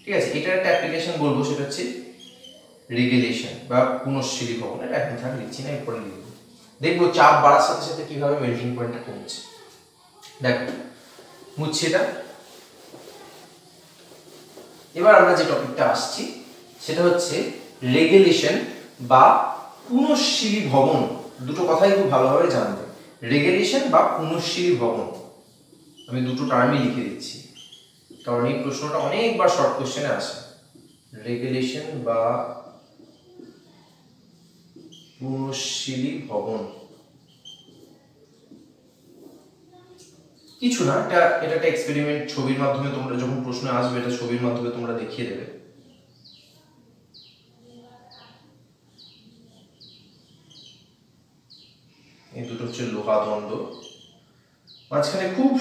ঠিক আছে, এটার একটা অ্যাপ্লিকেশন বলবো, সেটা হচ্ছে রেগুলেশন বা পুনঃশীলী ভবন। এটা এখন থাক লিখছি না, এরপরে লিখবো। দেখবো চাপ বাড়ার সাথে সাথে কিভাবে মেল্টিং পয়েন্টটা কমছে। দেখো মুছছি এটা। এবার আমরা যে টপিকটা আসছি সেটা হচ্ছে রেগুলেশন বা পুনঃশীলী ভবন। দুটো কথাই খুব ভালোভাবে জানবে, রেগুলেশন বা পুনঃশীলী ভবন। আমি দুটো টার্মই লিখে দিচ্ছি কারণ এই প্রশ্নটা অনেকবার শর্ট কোশ্চেনে আসে। রেগুলেশন বা পুনঃশীলী ভবন কিছু না, এটা একটা এক্সপেরিমেন্ট। ছবির মাধ্যমে তোমরা যখন প্রশ্ন আসবে, এটা ছবির মাধ্যমে তোমরা দেখিয়ে দেবে। এই দুটো হচ্ছে লোহা দণ্ড, মাঝখানে খুব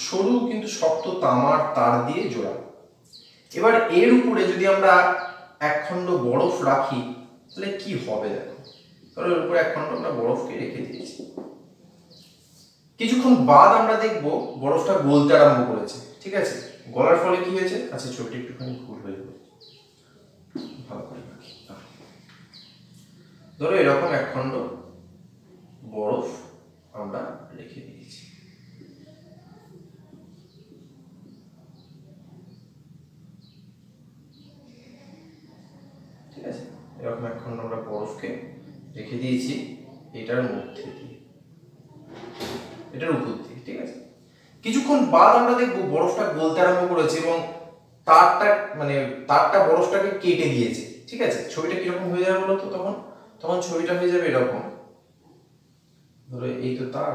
সরু কিন্তু শক্ত তামার তার দিয়ে জোড়া। এবার এর উপরে যদি আমরা এক খণ্ড বরফ রাখি তাহলে কি হবে দেখো। ধরো এর উপরে এক খণ্ড আমরা বরফকে রেখে দিয়েছি। কিছুক্ষণ বাদ আমরা দেখব বরফটা গলতে আরম্ভ করেছে, ঠিক আছে। গলার ফলে কি হয়েছে, আচ্ছা ছবিটা একটুখানি ভুল হয়ে গেল, ভালো করে রাখি। ধরো এরকম এক খণ্ড বরফ আমরা রেখে দিয়েছি, ঠিক আছে। এরকম এক খণ্ড আমরা বরফকে রেখে দিয়েছি এটার মধ্যে দিয়ে, এটার উপর দিয়ে, ঠিক আছে। কিছুক্ষণ বাদ আমরা দেখবো বরফটা গলতে আরম্ভ করেছে এবং তারটা বরফটাকে কেটে দিয়েছে, ঠিক আছে। ছবিটা কিরকম হয়ে যাবে বলতো, তখন ছবিটা হয়ে যাবে এরকম। ধরো এই তো তার,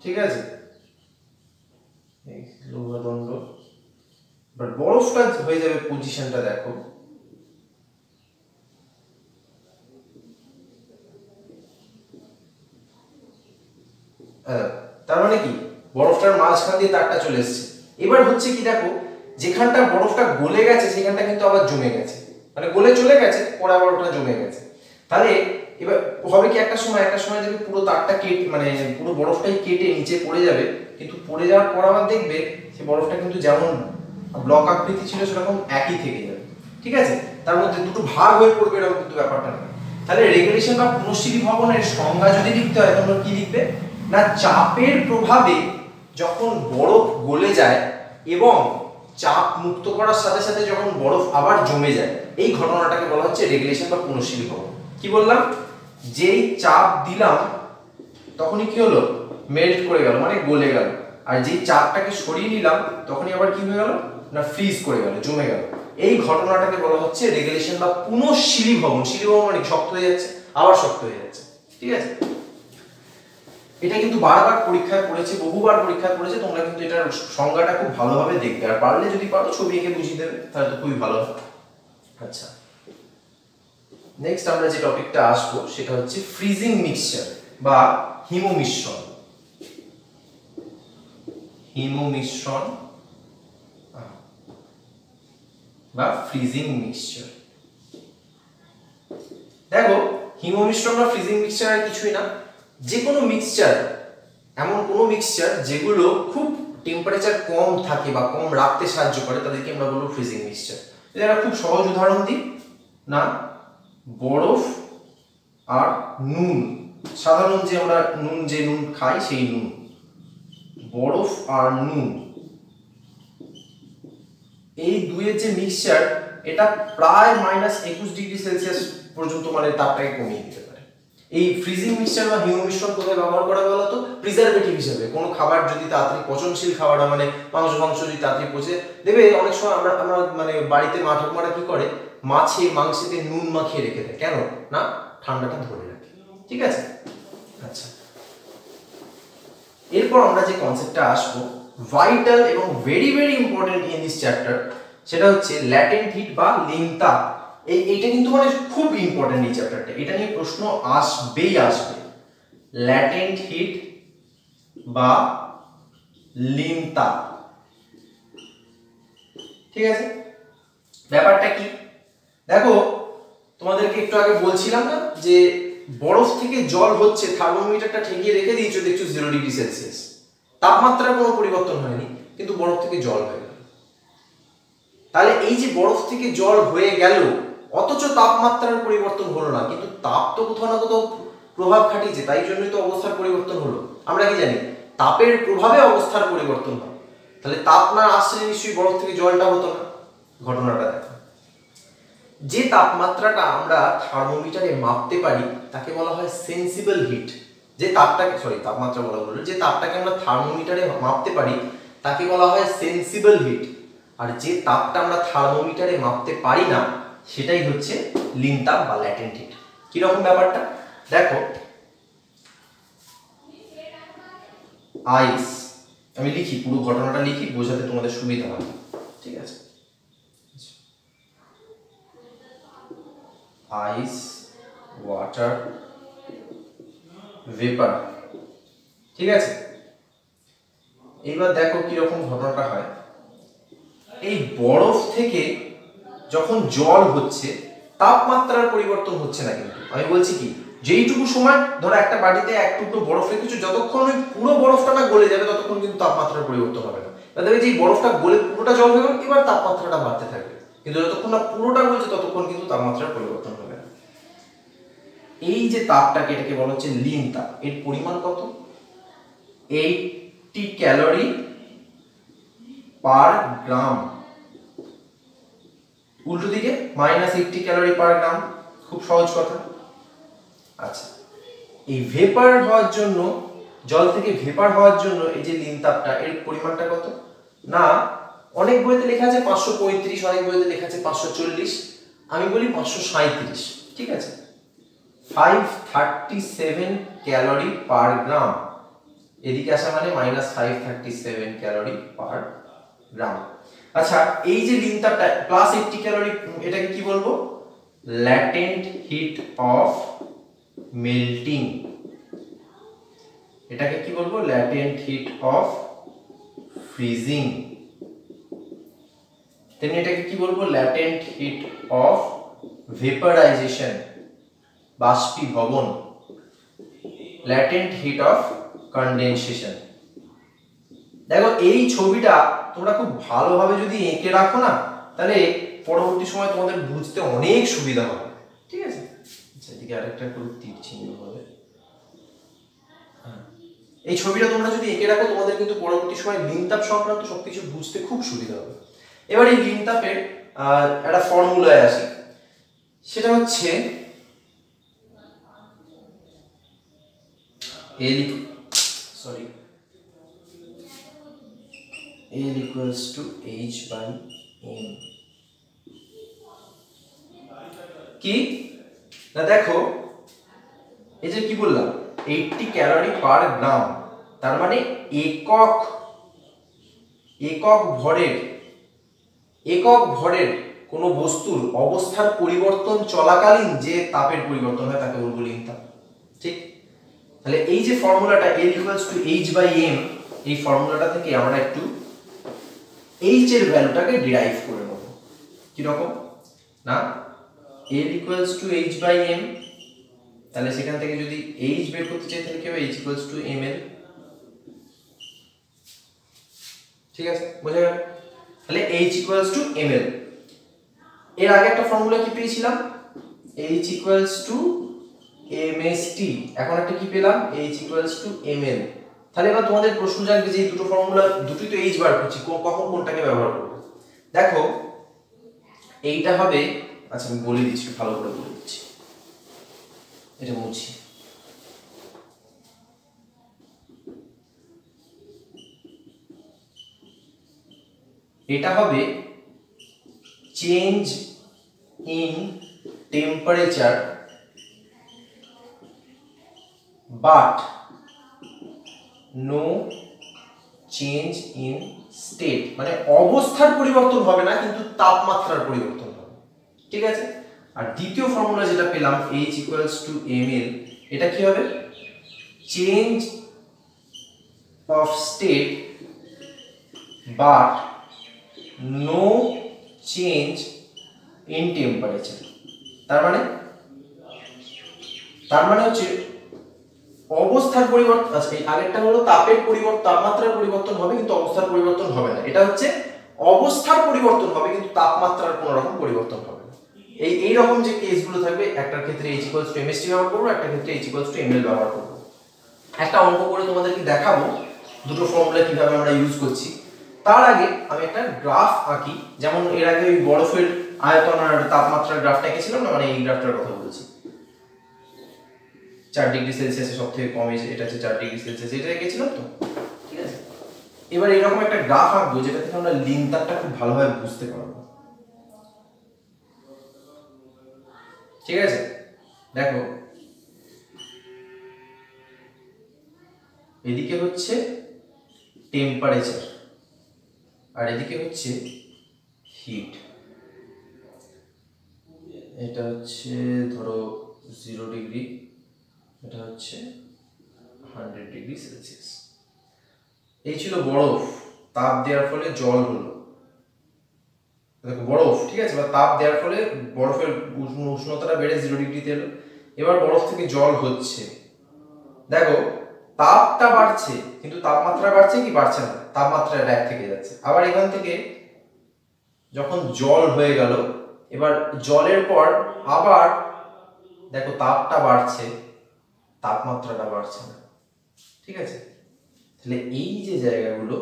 ঠিক আছে, এই লৌহদণ্ড, বাট বরফটা হয়ে যাবে পজিশনটা দেখো, তার মানে কি বরফটার মাঝখান দিয়ে তারটা চলে এসেছে। এবার হচ্ছে কি দেখো, যেখানটা বরফটা গলে গেছে সেখানটা কিন্তু আবার জমে গেছে, মানে গলে চলে গেছে, পরে আবার ওটা জমে গেছে। তাহলে এবার হবে কি, একটা সময় দেখবে পুরো তারটা কেটে, মানে পুরো বরফটাই কেটে নিচে পড়ে যাবে, কিন্তু পড়ে যাওয়ার পর আবার দেখবে সে বরফটা কিন্তু যেমন ব্লক আকৃতি ছিল সেরকম একই থেকে যাবে, ঠিক আছে। তার মধ্যে দুটো ভাগ হয়ে পড়বে এরকম কিন্তু ব্যাপারটা না। তাহলে রেগুলেশন বা পুনঃস্থিতি ভবনের সংজ্ঞা যদি লিখতে হয় তোমরা কি লিখবে না, চাপের প্রভাবে যখন বরফ গলে যায় এবং চাপ মুক্ত করার সাথে সাথে যখন বরফ আবার জমে যায়, এই ঘটনাটাকে বলা হচ্ছে রেগুলেশন বা পুনঃস্থিতি ভবন। কি বললাম, যেই চাপ দিলাম তখনই কি হলো, মেল্ট করে গেল, মানে গলে গেল, আর যেই চাপটাকে সরিয়ে নিলাম তখনই আবার কি হয়ে গেল না, ফ্রিজ করে গেল, জমে গেল। এই ঘটনাটাকে বলা হচ্ছে রেগুলেশন বা পুনঃস্থিতি ভবন। শিলীভবন মানে শক্ত হয়ে যাচ্ছে, আবার শক্ত হয়ে যাচ্ছে, ঠিক আছে। এটা কিন্তু বারবার পরীক্ষায় পড়েছে, বহুবার পরীক্ষায় পড়েছে, তোমরা কিন্তু এটার সংজ্ঞাটা খুব ভালোভাবে দেখবে, আর পারলে যদি পারো ছবি এঁকে বুঝিয়ে দেবে তাহলে তো খুবই ভালো। আচ্ছা, নেক্সট আমরা যে টপিকটা আসবো সেটা হচ্ছে ফ্রিজিং মিক্সচার বা হিমমিশ্রণ। হিমমিশ্রণ বা ফ্রিজিং মিক্সচার। দেখো হিমমিশ্রণ বা ফ্রিজিং মিক্সচার আর কিছুই না, যে কোনো মিক্সচার, এমন কোনো মিক্সচার যেগুলো খুব টেম্পারেচার কম থাকে বা কম রাখতে সাহায্য করে তাদেরকে আমরা বলবো ফ্রিজিং মিক্সচার। এটা খুব সহজ উদাহরণ দিই না, বরফ আর নুন, সাধারণ যে আমরা নুন খাই সেই নুন, বরফ আর নুন, এই দুইয়ের যে মিক্সচার এটা প্রায় -21°C পর্যন্ত মানে তাপটাকে কমিয়ে দিতে পারে। এই ফ্রিজিং মিক্সচার বা হিমমিশ্রণ কোথায় ব্যবহার করা বলো তো, প্রিজারভেটিভ হিসেবে। কোনো খাবার যদি তাড়াতাড়ি পচনশীল খাবার, মানে মাংস যদি তাড়াতাড়ি পচে দেবে, অনেক সময় আমরা মানে বাড়িতে মা ঠাকুমারা কি করে, মাংসেতে নুন মাখিয়ে রেখে দেয়, কেন না ঠান্ডাটা ধরে রাখে, ঠিক আছে। আচ্ছা, এরপর আমরা যে কনসেপ্টটা আসবো, ভাইটাল এবং very very important in this chapter, সেটা হচ্ছে ল্যাটেন্ট হিট বা লিন তাপ। এইটা কিন্তু মানে খুব ইম্পর্টেন্ট এই চ্যাপ্টারটা, এটা নিয়ে প্রশ্ন আসবেই আসবে। ল্যাটেন্ট হিট বা লিন তাপ, ঠিক আছে। ব্যাপারটা কি দেখো, তোমাদেরকে একটু আগে বলছিলাম না যে বরফ থেকে জল হচ্ছে, থার্মোমিটারটা ঠেকিয়ে রেখে দিয়েছো, দেখছো 0°C, তাপমাত্রার কোনো পরিবর্তন হয়নি, কিন্তু বরফ থেকে জল হয়ে গেল। তাহলে এই যে বরফ থেকে জল হয়ে গেল অথচ তাপমাত্রার পরিবর্তন হলো না, কিন্তু তাপ তো কোথাও না কোথাও প্রভাব খাটিয়েছে, তাই জন্যই তো অবস্থার পরিবর্তন হলো। আমরা কি জানি, তাপের প্রভাবে অবস্থার পরিবর্তন হয়। তাহলে তাপ না আসলে নিশ্চয়ই বরফ থেকে জলটা হতো না। ঘটনাটা দেখো, যে তাপমাত্রাটা আমরা থার্মোমিটারে মাপতে পারি তাকে বলা হয় সেন্সিবল হিট। যে তাপটাকে তাপমাত্রা বলা হলো, যে তাপটাকে আমরা থার্মোমিটারে মাপতে পারি তাকে বলা হয় সেন্সিবল হিট, আর যে তাপটা আমরা থার্মোমিটারে মাপতে পারি না সেটাই হচ্ছে লিন তাপ বা ল্যাটেন্ট হিট। কি রকম ব্যাপারটা দেখো, আইস, আমি লিখি পুরো ঘটনাটা লিখি বোঝাতে তোমাদের সুবিধা হবে, ঠিক আছে। আইস, ওয়াটার, ভেপার, ঠিক আছে। এইবার দেখো কিরকম ঘটনাটা হয়, এই বরফ থেকে যখন জল হচ্ছে তাপমাত্রার পরিবর্তন হচ্ছে না, কিন্তু আমি বলছি কি যেইটুকু সময় ধরো একটা বাটিতে এক টুকরো বরফ রেখেছো, যতক্ষণ ওই পুরো বরফটা না গলে যাবে ততক্ষণ কিন্তু তাপমাত্রার পরিবর্তন হবে না। দেখবে যে এই বরফটা গলে পুরোটা জল হয়ে গেল, এবার তাপমাত্রাটা বাড়তে থাকবে, কিন্তু যতক্ষণ না পুরোটা গলছে ততক্ষণ কিন্তু তাপমাত্রার পরিবর্তন হবে না। এই যে তাপটাকে, এটাকে বলা হচ্ছে লিন তাপ। এর পরিমাণ কত? 80 ক্যালোরি পার গ্রাম। উল্টো দিকে -80 ক্যালোরি পার গ্রাম। খুব সহজ কথা। আচ্ছা, এই ভেপার হওয়ার জন্য, জল থেকে ভেপার হওয়ার জন্য এই যে লিন তাপটা, এর পরিমাণটা কত? না, অনেক বইতে লেখা আছে 535, অনেক বইতে লেখা আছে 540, আমি বলি 537, ঠিক আছে? 537 ক্যালোরি পার গ্রাম। এদিকে আসা মানে -537 ক্যালোরি পার গ্রাম। আচ্ছা, এই যে লিন তাপটা +80 ক্যালোরি, এটাকে কি বলবো? Latent heat of melting. এটাকে কি বলবো? Latent heat of freezing. তেমনি এটাকে কি বলবো? ল্যাটেন্ট হিট অফ ভেপারাইজেশন, বাষ্পীভবন। Latent heat of condensation. দেখো, এই ছবিটা তোমরা খুব ভালোভাবে যদি এঁকে রাখো না, তাহলে পরবর্তী সময় তোমাদের বুঝতে অনেক সুবিধা হবে, ঠিক আছে? আচ্ছা, এদিকে আরেকটা করে তীর চিহ্ন হবে। এই ছবিটা তোমরা যদি এঁকে রাখো, তোমাদের কিন্তু পরবর্তী সময় লিন তাপ সংক্রান্ত সবকিছু বুঝতে খুব সুবিধা হবে। এবার এই লিন তাপের একটা ফর্মুলায় আসি, সেটা হচ্ছে L equals to H/m। কি না, দেখো এই যে কি বললাম, 80 ক্যালোরি পার গ্রাম, তার মানে একক ভরের কোন বস্তুর অবস্থার পরিবর্তন চলাকালীন যে তাপের পরিবর্তন হয় তাকে বলবো লিন তাপ, ঠিক? তাহলে এই যে ফর্মুলাটা L equals to H/m, এই ফর্মুলাটা থেকে আমরা একটু H এর ভ্যালুটাকে ডিরাইভ করে নেব। কি রকম না, L equals to H/m, তাহলে সেখান থেকে যদি H বের করতে চাই তাহলে কি হবে? H equals to ml, ঠিক আছে? বোঝা গেল? তাহলে H equals to ml। এর আগে একটা ফর্মুলা কি পেয়েছিলাম? H equals to mst। এখন একটা কি পেলাম? H equals to ml। তাহলে এবার তোমাদের প্রশ্ন জাগবে যে এই দুটো ফর্মুলা, দুটোই তো H বার করছি, কখন কোনটাকে ব্যবহার করব? দেখো, এইটা হবে, আচ্ছা আমি বলে দিচ্ছি, ভালো করে বলে দিচ্ছি, এটা মুছি। এটা হবে change in temperature but no change in state. মানে অবস্থার পরিবর্তন হবে না, কিন্তু তাপমাত্রার পরিবর্তন হবে, ঠিক আছে? আর দ্বিতীয় ফর্মুলা যেটা পেলাম H equals to ml, এটা কি হবে? Change of state but no change in temperature. তার মানে হচ্ছে অবস্থার পরিবর্তন, আচ্ছা এই আগেরটা হলো তাপের পরিবর্তন, তাপমাত্রার পরিবর্তন হবে কিন্তু অবস্থার পরিবর্তন হবে না। এটা হচ্ছে অবস্থার পরিবর্তন হবে কিন্তু তাপমাত্রার কোনো রকম পরিবর্তন হবে না। এই রকম যে কেসগুলো থাকবে, একটার ক্ষেত্রে H equals to mst ব্যবহার করব, একটা ক্ষেত্রে H equals to ml ব্যবহার করব। একটা অঙ্ক করে তোমাদেরকে দেখাবো দুটো ফর্মুলা কিভাবে আমরা ইউজ করছি। তার আগে আমি একটা গ্রাফ আঁকি, যেমন এর আগে ওই বরফের আয়তন আর তাপমাত্রার গ্রাফটা এঁকেছিলাম না, মানে এই গ্রাফটার কথা বলছি। 4 ডিগ্রি সেলসিয়াসে সব থেকে কম, এটা হচ্ছে 4 ডিগ্রি সেলসিয়াস, এটা এঁকেছিলাম তো, ঠিক আছে? এবার এরকম একটা গ্রাফ আঁকবো যেটা থেকে আমরা লিন তাপটা খুব ভালোভাবে বুঝতে পারবো, ঠিক আছে? দেখো, এদিকে হচ্ছে টেম্পারেচার আর এদিকে হচ্ছে হিট। এটা হচ্ছে ধরো 0 ডিগ্রি, এটা হচ্ছে 100 ডিগ্রি সেলসিয়াস। এই ছিল বরফ, তাপ দেওয়ার ফলে জল হলো, দেখো বরফ, ঠিক আছে? বা তাপ দেওয়ার ফলে বরফের উষ্ণতাটা বেড়ে 0 ডিগ্রিতে এলো। এবার বরফ থেকে জল হচ্ছে, দেখো তাপটা বাড়ছে কিন্তু তাপমাত্রা বাড়ছে কি বাড়ছে না, তাপমাত্রা এক থেকে যাচ্ছে। আবার এখান থেকে যখন জল হয়ে গেল, এবার জলের পর আবার দেখো তাপটা বাড়ছে, তাপমাত্রাটা বাড়ছে না, ঠিক আছে। তাহলে এই যে জায়গাগুলো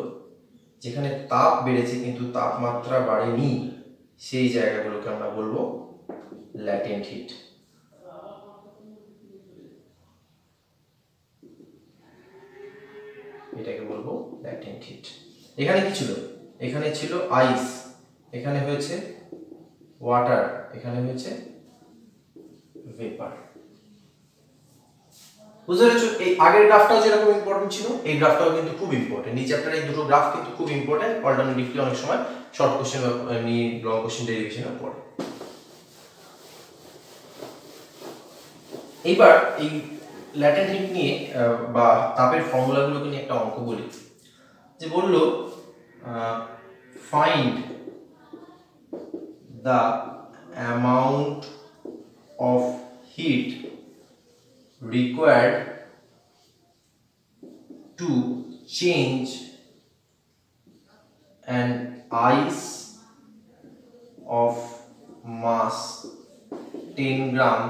যেখানে তাপ বেড়েছে কিন্তু তাপমাত্রা বাড়েনি, সেই জায়গাগুলোকে আমরা বলবো ল্যাটেন্ট হিট। এটাকে বলবো ল্যাটেন্ট হিট। এখানে কি ছিল, এখানে ছিল আইস, এখানে হয়েছে ওয়াটার, এখানে হয়েছে ভেপার। বুঝতে পেরেছো? এই আগের গ্রাফটাও যেরকম ইম্পর্টেন্ট ছিল, এই গ্রাফটাও কিন্তু খুব ইম্পর্টেন্ট। এই চ্যাপ্টারে এই দুটো গ্রাফ কিন্তু খুব ইম্পর্টেন্ট, অল্টারনেটিভলি অনেক সময় শর্ট কোশ্চেন নি লং কোশ্চেন ডেরিভেশনে পড়ে। এইবার এই ল্যাটেন্ট হিট নিয়ে বা তাপের ফর্মুলাগুলোকে নিয়ে একটা অঙ্ক বলি, যে বললো find the amount of heat required to change an ice of mass 10 gram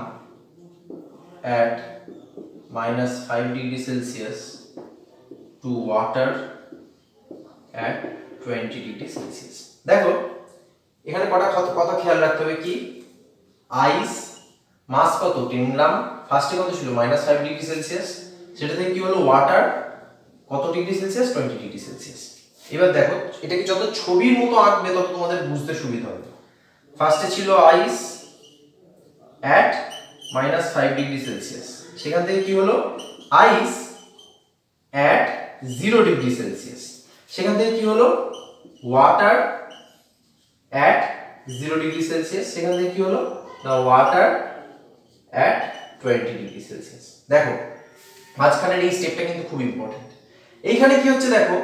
at -5°C to water at 20°C। দেখো এখানে কথা খেয়াল রাখতে হবে কি, আইস মাস কত 10 গ্রাম, ফার্স্টে কত ছিল -5°C, সেটা থেকে কি হলো ওয়াটার কত ডিগ্রি সেলসিয়াস 20°C। এবার দেখো এটাকে যত ছবির মতো আঁকবে তত তোমাদের বুঝতে সুবিধা হবে। ফার্স্টে ছিল আইস at -5°C, সেখান থেকে কি হলো আইস at 0°C, সেখান থেকে কি হলো ওয়াটার at 0°C, সেখান থেকে কি হলো না ওয়াটার at 20°C। দেখো মাঝখানের এই স্টেপটা কিন্তু খুব ইম্পর্টেন্ট। এইখানে কি হচ্ছে দেখো,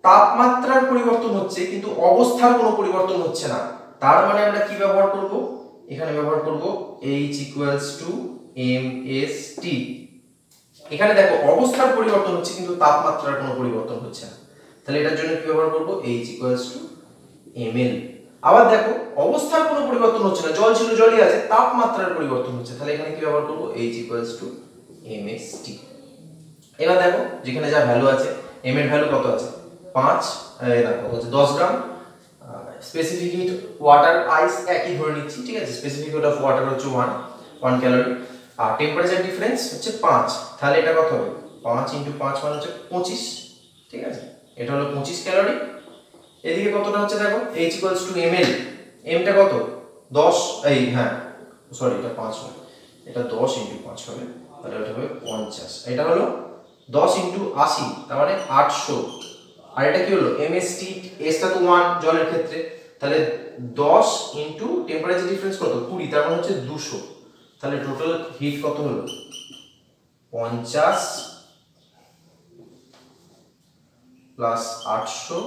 তাপমাত্রার পরিবর্তন হচ্ছে কিন্তু অবস্থার কোনো পরিবর্তন হচ্ছে না। তার মানে আমরা কি ব্যবহার করব, এখানে ব্যবহার করব H = mst। এখানে দেখো অবস্থার পরিবর্তন হচ্ছে কিন্তু তাপমাত্রার কোনো পরিবর্তন হচ্ছে না, তাহলে এটার জন্য কি ব্যবহার করব H = ml। আবার দেখো অবস্থার কোনো পরিবর্তন হচ্ছে না, জল ছিল জলই আছে, তাপমাত্রার পরিবর্তন হচ্ছে, তাহলে এখানে কি ব্যবহার করব H = mst। এবার দেখো যেখানে যা ভ্যালু আছে, m এর ভ্যালু কত আছে 5, না কত আছে 10 গ্রাম, স্পেসিফিক হিট ওয়াটার আইস একই ধরে নিচ্ছি, ঠিক আছে। স্পেসিফিক হিট অফ ওয়াটার হচ্ছে 1 ক্যালোরি, আর টেম্পারেচার ডিফারেন্স হচ্ছে 5, তাহলে এটা কত হবে 5 × 5 মানে হচ্ছে 25, ঠিক আছে। এটা হলো 25 ক্যালোরি। এদিকে কতটা হচ্ছে দেখো H = ml, m টা কত 10, এই হ্যাঁ সরি এটা 5 নয়, এটা 10 × 5 হবে, তাহলে এটা হবে 50। এটা হলো 10 × 80 তার মানে 800, আর এটা কি হলো mst, s টা তো 1 জলের ক্ষেত্রে, তাহলে 10 × টেম্পারেচার ডিফারেন্স কত 20, তার মানে হচ্ছে 200, তাহলে টোটাল হিট কত হলো 50 + 800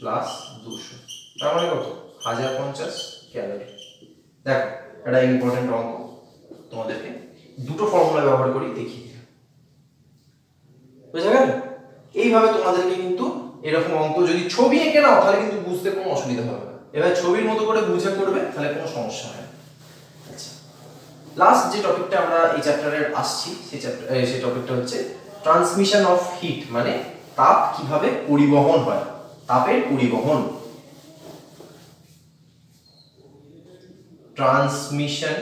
+ 200, তার মানে কত 1050 ক্যালোরি। দেখো এটা ইম্পর্টেন্ট অঙ্ক, তোমাদেরকে দুটো ফর্মুলা ব্যবহার করি দেখিয়ে দিলাম, বুঝা গেল? এইভাবে তোমাদেরকে কিন্তু এরকম অঙ্ক যদি ছবি এঁকে নাও তাহলে কিন্তু বুঝতে কোনো অসুবিধা হবে না, এবার ছবির মতো করে বুঝে করবে তাহলে কোনো সমস্যা হয় না। আচ্ছা, লাস্ট যে টপিকটা আমরা এই চ্যাপ্টারের আসছি সেই টপিকটা হচ্ছে ট্রান্সমিশন অফ হিট, মানে তাপ কিভাবে পরিবহন হয়, তাপের পরিবহন। ট্রান্সমিশন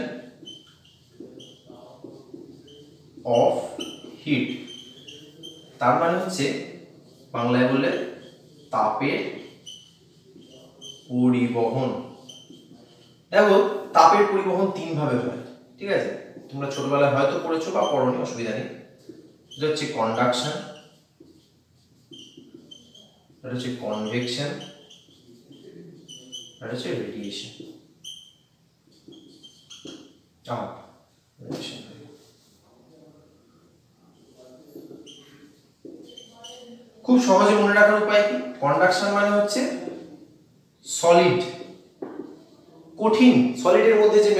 অফ হিট তার মানে হচ্ছে বাংলায় বললে তাপের পরিবহন। দেখো তাপের পরিবহন তিন ভাবে হয়, ঠিক আছে। তোমরা ছোটবেলায় হয়তো পড়েছো বা পড়োনি, অসুবিধা নেই। এটা হচ্ছে কন্ডাকশন, এটা হচ্ছে কনভেকশন, এটা হচ্ছে রেডিয়েশন। খুব সহজে মনে রাখার উপায় কি, কন্ডাকশন মানে হচ্ছে সলিড কঠিন সলিডের মধ্যে যে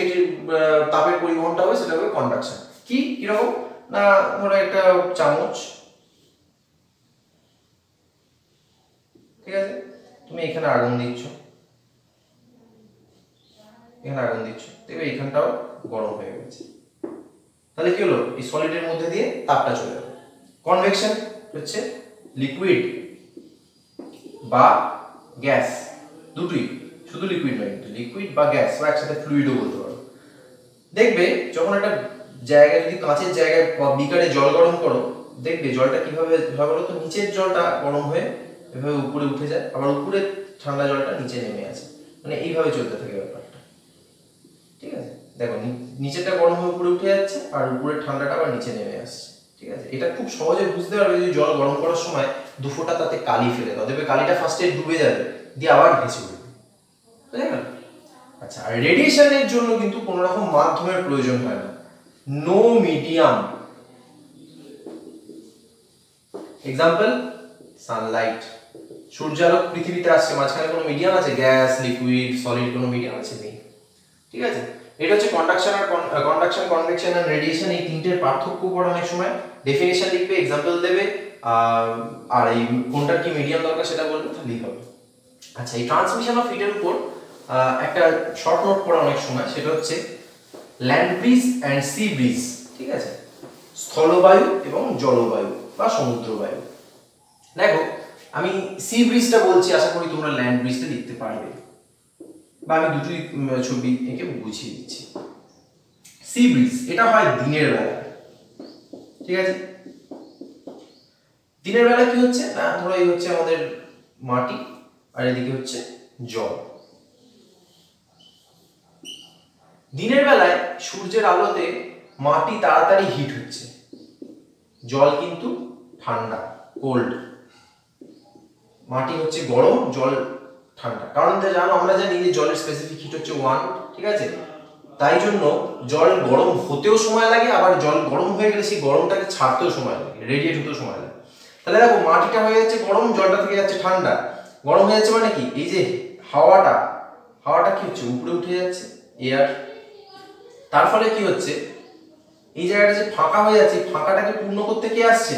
তাপের পরিবহনটা হবে সেটা হবে কন্ডাকশন। কিরকম না, ধরো একটা চামচ, ঠিক আছে, তুমি এখানে আগুন দিচ্ছ, দেখবে এখানটাও গরম হয়ে গেছে, তাহলে কি হলো, এই সলিডের মধ্যে দিয়ে তাপটা চলে যাবে। কনভেকশন হচ্ছে লিকুইড বা গ্যাস, দুটোই, শুধু লিকুইড নয়, লিকুইড বা গ্যাস বা একসাথে ফ্লুইডও বলতে পারো। দেখবে যখন একটা জায়গায় যদি কাঁচের জায়গায় বা বিকারে জল গরম করো, দেখবে জলটা কিভাবে বলো তো, নিচের জলটা গরম হয়ে এভাবে উপরে উঠে যায়, আবার উপরে ঠান্ডা জলটা নিচে নেমে আসে, মানে এইভাবে চলতে থাকে ব্যাপারটা, ঠিক আছে। দেখো নিচেটা গরম হয়ে উপরে উঠে যাচ্ছে আর উপরের ঠান্ডাটা আবার নিচে নেমে আসছে, ঠিক আছে। এটা খুব সহজে বুঝতে পারবে যদি জল গরম করার সময় দু ফোঁটা তাতে কালি ফেলে দাও, দেখবে কালিটা ফার্স্টে ডুবে যাবে, দিয়ে আবার ভেসে উঠবে, বুঝলে না? আচ্ছা, আর রেডিয়েশনের জন্য কিন্তু কোনো রকম মাধ্যমের প্রয়োজন হয় না, নো মিডিয়াম। এক্সাম্পল সানলাইট, সূর্যালোক পৃথিবীতে আসছে, মাঝখানে কোনো মিডিয়াম আছে? গ্যাস, লিকুইড, সলিড, কোনো মিডিয়াম আছে? নেই, ঠিক আছে। এটা হচ্ছে কন্ডাকশন, কনভেকশন আর রেডিয়েশন, এই তিনটের পার্থক্য পড়া অনেক সময়, ডেফিনেশন লিখবে, এক্সাম্পল দেবে, আর এই কোনটার কি মিডিয়াম দরকার সেটা বলবে, তাহলেই হবে। আচ্ছা, এই ট্রান্সমিশন অফ হিটের উপর একটা শর্ট নোট পড়া অনেক সময়, সেটা হচ্ছে land breeze and sea breeze, ঠিক আছে, স্থলবায়ু এবং জলবায়ু বা সমুদ্রবায়ু। দেখো আমি সি ব্রিজটা বলছি, আশা করি তোমরা ল্যান্ড ব্রিজটা লিখতে পারবে, বা আমি দুটোই ছবি এঁকে বুঝিয়ে দিচ্ছি। সি ব্রিজ এটা হয় দিনের বেলা, ঠিক আছে। দিনের বেলা কি হচ্ছে না, ধরো এই হচ্ছে আমাদের মাটি আর এদিকে হচ্ছে জল। দিনের বেলায় সূর্যের আলোতে মাটি তাড়াতাড়ি হিট হচ্ছে, জল কিন্তু ঠান্ডা, কোল্ড। মাটি হচ্ছে গরম, জল ঠান্ডা, কারণ জানো আমরা জানি যে জলের স্পেসিফিক হিট হচ্ছে 1, ঠিক আছে। তাই জন্য জল গরম হতেও সময় লাগে, আবার জল গরম হয়ে গেলে সেই গরমটাকে ছাড়তেও সময় লাগে, রেডিয়েট হতেও সময় লাগে। তাহলে দেখো মাটিটা হয়ে যাচ্ছে গরম, জলটা থেকে যাচ্ছে ঠান্ডা। গরম হয়ে যাচ্ছে মানে কি, এই যে হাওয়াটা কি হচ্ছে, উপরে উঠে যাচ্ছে, এয়ার। তার ফলে কি হচ্ছে, এই জায়গাটা যে ফাঁকা হয়ে যাচ্ছে, ফাঁকাটাকে পূর্ণ করতে কে আসছে,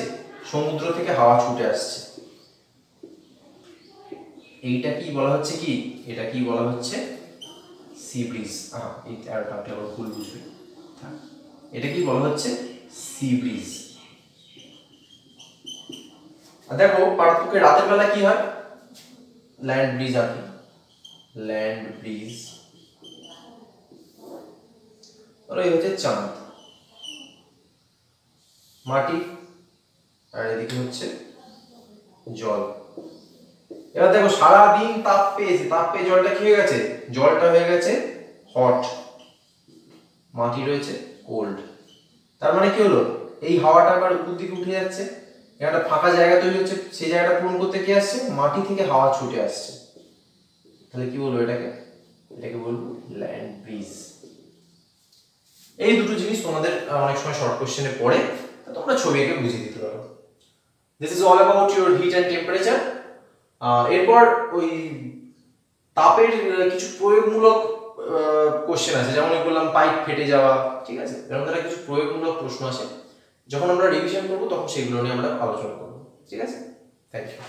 সমুদ্র থেকে হাওয়া ছুটে আসছে। এইটা কি বলা হচ্ছে, কি এটা কি বলা হচ্ছে, সি ব্রিজ। এই অ্যারোটা আবার ভুল বুঝবে, এটা কি বলা হচ্ছে, সি ব্রিজ। আর দেখো পার্থক্য, রাতের বেলা কি হয়, ল্যান্ড ব্রিজ আঁকি, ল্যান্ড ব্রিজ, আর এই হচ্ছে চাঁদ, মাটি, আর এদিকে হচ্ছে জল। এবার দেখো সারাদিন তাপ পেয়ে জলটা কি হয়ে গেছে, জলটা হয়ে গেছে হট, মাটি রয়েছে কোল্ড। তার মানে কি হলো, এই হাওয়াটা আবার উপর দিকে উঠে যাচ্ছে, একটা ফাঁকা জায়গা তৈরি হচ্ছে, সেই জায়গাটা পূরণ করতে কি আসছে, মাটি থেকে হাওয়া ছুটে আসছে। তাহলে কি বলবো এটাকে বলবো ল্যান্ড ব্রিজ। এই দুটো জিনিস তোমাদের অনেক সময় শর্ট কোশ্চেনে পড়ে, তোমরা ছবি এঁকে বুঝিয়ে দিতে পারো। This is all about your heat and temperature. এরপর ওই তাপের কিছু প্রয়োগমূলক কোশ্চেন আছে, যেমন বললাম পাইপ ফেটে যাওয়া, ঠিক আছে, এরকম ধরনের কিছু প্রয়োগমূলক প্রশ্ন আসে, যখন আমরা রিভিশন করবো তখন সেগুলো নিয়ে আমরা আলোচনা করবো, ঠিক আছে। Thank you.